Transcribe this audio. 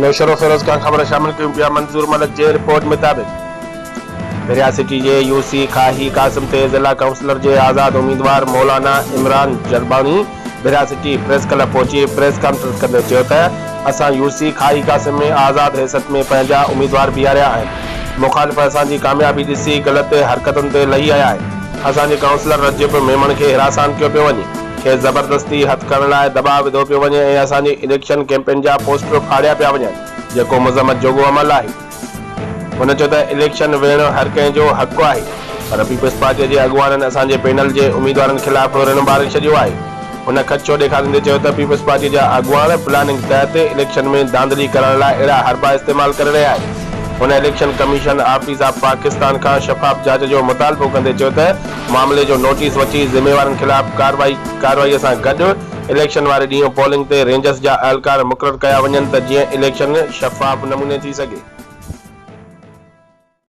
नौशरो फिरोज खान ख़बर शामिल कयूं पिया। मंसूर मलिक जे रिपोर्ट मुताबिक़ दरिया सिटी जे यूसी खाही कासिम ते ज़िला काउंसिलर जे आज़ाद उम्मीदवार मौलाना इमरान जरबानी दरिया सिटी प्रेस क्लब पहुची प्रेस कॉन्फ्रेंस कंदे चयो त असां यूसी खाही कासिम में आज़ाद हैसियत में पंहिंजा उम्मीदवार बीहारिया आहिनि। मुखालिफ़ असांजी कामयाबी ॾिसी ग़लत हरकतुनि ते लही आया आहिनि। असांजे काउंसिलर रजिब मेमन खे हिरासान कयो पियो वञे, खे ज़बरदस्ती हथ करण लाइ दबाव विधो पियो वञे ऐं असांजी इलेक्शन कैंपेन जा पोस्टर फाड़िया पिया वञनि, जेको मुज़म्मत जोॻो अमल आहे। हुन चयो त इलेक्शन विढ़ण हर कंहिं जो हक़ आहे, पर पीपल्स पार्टीअ जे अॻुवाननि असांजे पैनल जे उम्मीदवारनि ख़िलाफ़ ऋण बारे छॾियो आहे। हुन खदशो ॾेखारींदे चयो त पीपल्स पार्टीअ जा अॻुवान प्लानिंग तहत इलेक्शन में धांधली करण लाइ अहिड़ा हरबा इस्तेमाल करे रहिया आहिनि। हुन election commission office of Pakistan खां शफ़ाफ़ जांच जो मुतालबो कंदे चयो त मामले जो नोटिस वठी ज़िम्मेवारनि ख़िलाफ़ कार्रवाईअ सां गॾु इलेक्शन वारे ॾींहुं पोलिंग ते रेंजर्स जा अहलकार मुक़ररु कया वञनि त जीअं इलेक्शन शफ़ाफ़ नमूने थी सघे।